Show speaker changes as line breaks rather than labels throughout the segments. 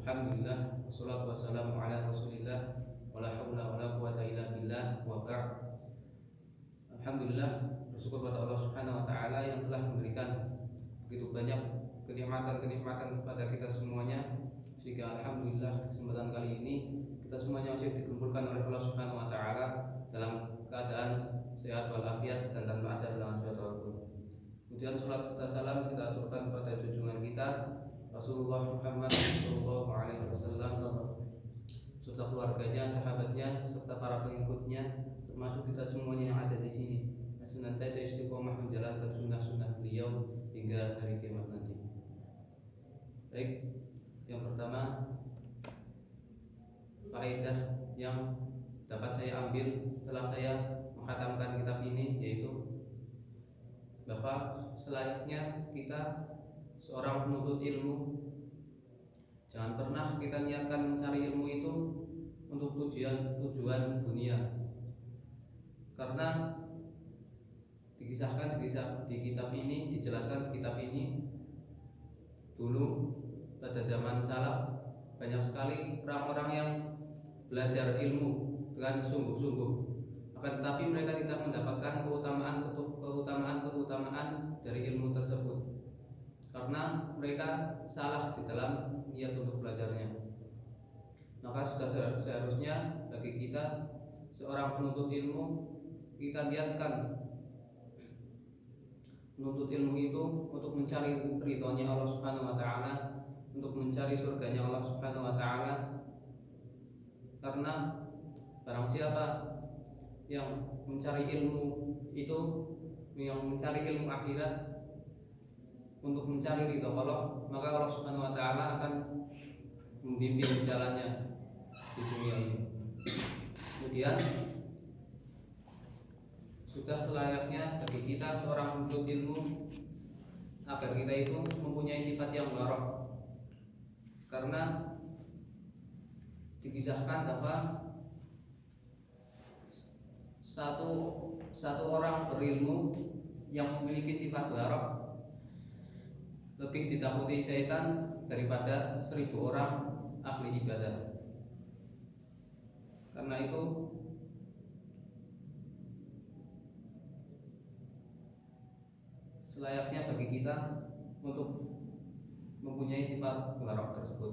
Alhamdulillah, wassalatu wassalamu ala Rasulillah, wala haula wala quwata illa billah, wa ba'd. Alhamdulillah, bersyukur pada Allah Subhanahu wa taala yang telah memberikan begitu banyak kenikmatan kepada kita semuanya, sehingga alhamdulillah kesempatan kali ini kita semuanya masih dikumpulkan oleh Allah Subhanahu wa taala dalam keadaan sehat walafiat dan tanpa ada halangan suatu apapun. Kemudian salat serta salam kita aturkan kepada junjungan kita Rasulullah Muhammad sallallahu alaihi wasallam, serta keluarganya, sahabatnya, serta para pengikutnya, termasuk kita semuanya yang ada di sini, dan senantiasa istiqomah menjalankan sunnah-sunnah beliau hingga hari kiamat nanti. Baik, yang pertama, faedah yang dapat saya ambil setelah saya menghatamkan kitab ini, yaitu bahwa selayaknya kita seorang penuntut ilmu, jangan pernah kita niatkan mencari ilmu itu untuk tujuan dunia. Karena dijelaskan di kitab ini, dulu pada zaman salaf banyak sekali orang-orang yang belajar ilmu dengan sungguh-sungguh, akan tetapi mereka tidak mendapatkan keutamaan dari ilmu tersebut, karena mereka salah di dalam niat untuk belajarnya. Maka sudah seharusnya bagi kita seorang penuntut ilmu, kita niatkan menuntut ilmu itu untuk mencari ridhonya Allah Subhanahu wa taala, untuk mencari surganya Allah Subhanahu wa taala. Karena barang siapa yang mencari ilmu itu, yang mencari ilmu akhirat untuk mencari ridho Allah, maka Allah Subhanahu wa taala akan membimbing jalannya di dunia ini. Kemudian sudah selayaknya bagi kita seorang penuntut ilmu agar kita itu mempunyai sifat yang warok, karena dikisahkan bahwa satu orang berilmu yang memiliki sifat warok lebih ditakuti syaitan daripada 1000 orang ahli ibadah. Karena itu selayaknya bagi kita untuk mempunyai sifat warok tersebut.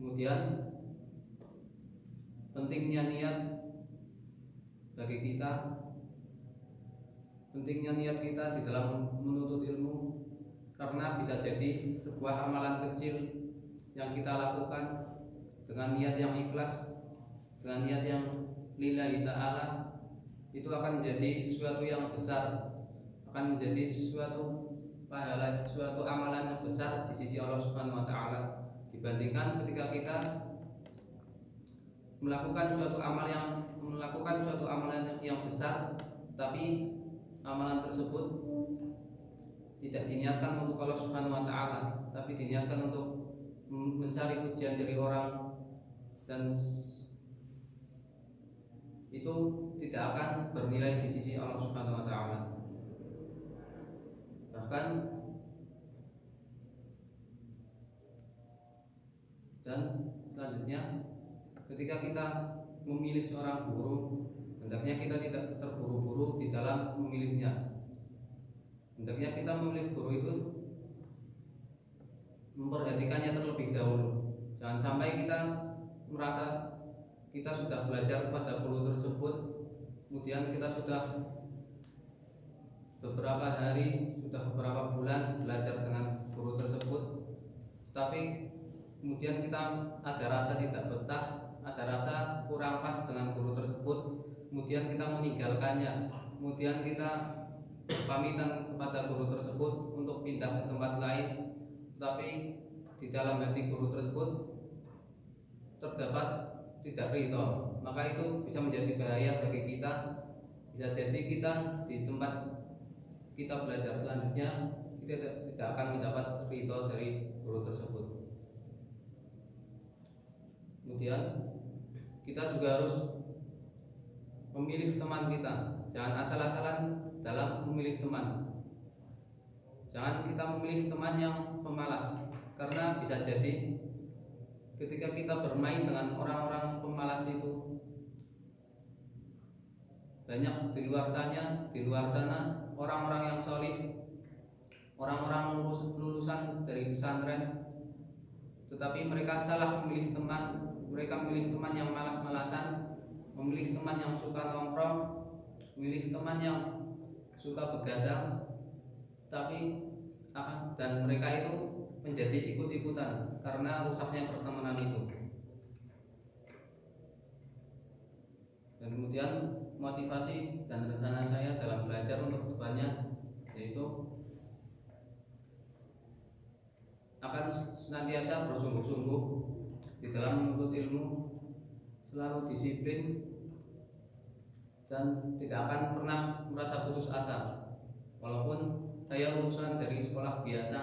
Kemudian pentingnya niat bagi kita, di dalam menuntut ilmu, karena bisa jadi sebuah amalan kecil yang kita lakukan dengan niat yang ikhlas, dengan niat yang lillahi ta'ala, itu akan menjadi sesuatu yang besar, akan menjadi suatu pahala, suatu amalan yang besar di sisi Allah Subhanahu wa taala, dibandingkan ketika kita melakukan suatu amalan yang besar, tapi amalan tersebut tidak diniatkan untuk Allah Subhanahu wa taala, tapi diniatkan untuk mencari pujian dari orang, dan itu tidak akan bernilai di sisi Allah Subhanahu wa taala. Bahkan dan selanjutnya, ketika kita memilih seorang guru, hendaknya kita tidak terburu-buru di dalam memilihnya. Hendaknya kita memilih guru itu memperhatikannya terlebih dahulu. Jangan sampai kita merasa kita sudah belajar kepada guru tersebut, kemudian kita sudah beberapa hari, sudah beberapa bulan belajar dengan guru tersebut, tetapi kemudian kita ada rasa tidak betah, ada rasa kurang pas dengan guru tersebut, kemudian kita meninggalkannya, kemudian kita pamitan kepada guru tersebut untuk pindah ke tempat lain, tetapi di dalam hati guru tersebut terdapat tidak ridho, maka itu bisa menjadi bahaya bagi kita. Bisa jadi kita di tempat kita belajar selanjutnya kita tidak akan mendapat ridho dari guru tersebut. Kemudian kita juga harus memilih teman kita. Jangan asal-asalan dalam memilih teman. Jangan kita memilih teman yang pemalas, karena bisa jadi ketika kita bermain dengan orang-orang pemalas itu, banyak di luar sana orang-orang yang solih, orang-orang lulusan dari pesantren, tetapi mereka salah memilih teman. Mereka memilih teman yang malas-malasan, memilih teman yang suka nongkrong, memilih teman yang suka begadang, dan mereka itu menjadi ikut-ikutan karena rusaknya pertemanan itu. Dan kemudian motivasi dan rencana saya dalam belajar untuk kedepannya yaitu akan senantiasa bersungguh-sungguh di dalam menuntut ilmu, selalu disiplin, dan tidak akan pernah merasa putus asa. Walaupun saya lulusan dari sekolah biasa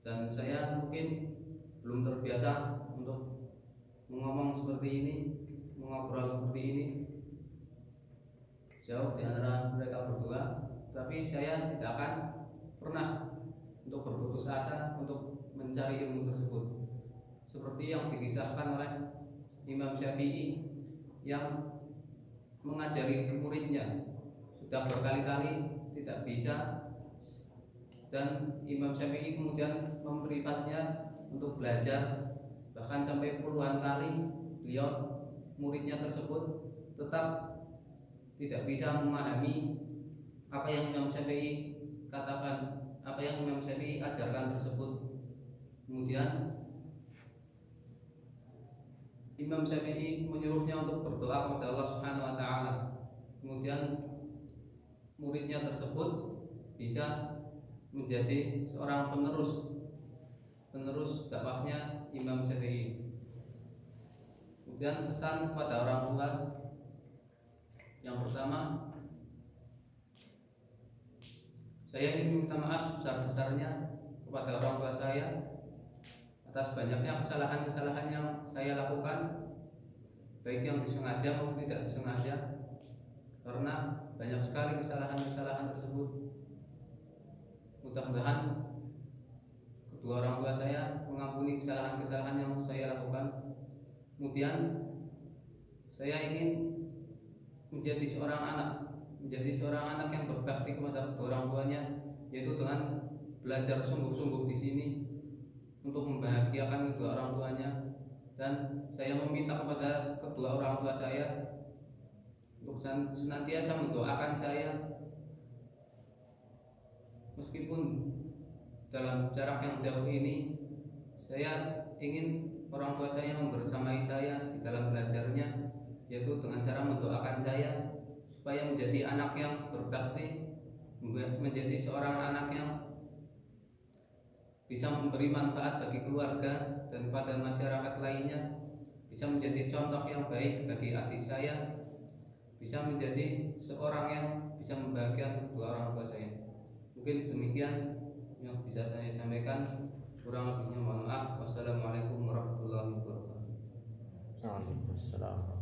dan saya mungkin belum terbiasa untuk mengomong seperti ini, mengobrol seperti ini, jauh di antara mereka berdua, tapi saya tidak akan pernah untuk berputus asa untuk mencari ilmu tersebut. Seperti yang dikisahkan oleh Imam Syafi'i yang mengajari muridnya sudah berkali-kali tidak bisa, dan Imam Syafi'i kemudian memprivatnya untuk belajar, bahkan sampai puluhan kali beliau muridnya tersebut tetap tidak bisa memahami apa yang Imam Syafi'i katakan, apa yang Imam Syafi'i ajarkan tersebut. Kemudian Imam Syafi'i menyuruhnya untuk berdoa kepada Allah Subhanahu wa taala. Kemudian muridnya tersebut bisa menjadi seorang penerus dakwahnya Imam Syafi'i. Kemudian pesan kepada orang tua, yang pertama, saya ingin minta maaf sebesar-besarnya kepada orang tua saya atas banyaknya kesalahan-kesalahan yang saya lakukan, baik yang disengaja maupun tidak disengaja, karena banyak sekali kesalahan-kesalahan tersebut. Mudah-mudahan kedua orang tua saya mengampuni kesalahan-kesalahan yang saya lakukan. Kemudian saya ingin menjadi seorang anak yang berbakti kepada kedua orang tuanya, yaitu dengan belajar sungguh-sungguh di sini untuk membahagiakan kedua orang tuanya. Dan saya meminta kepada kedua orang tua saya untuk senantiasa mendoakan saya, meskipun dalam jarak yang jauh ini. Saya ingin orang tua saya membersamai saya di dalam belajarnya, yaitu dengan cara mendoakan saya supaya menjadi anak yang berbakti, menjadi seorang anak yang bisa memberi manfaat bagi keluarga dan pada masyarakat lainnya, bisa menjadi contoh yang baik bagi adik saya, bisa menjadi seorang yang bisa membahagiakan kedua orang tua saya. Mungkin demikian yang bisa saya sampaikan, kurang lebihnya mohon maaf. Wassalamualaikum warahmatullahi wabarakatuh.
Waalaikumsalam.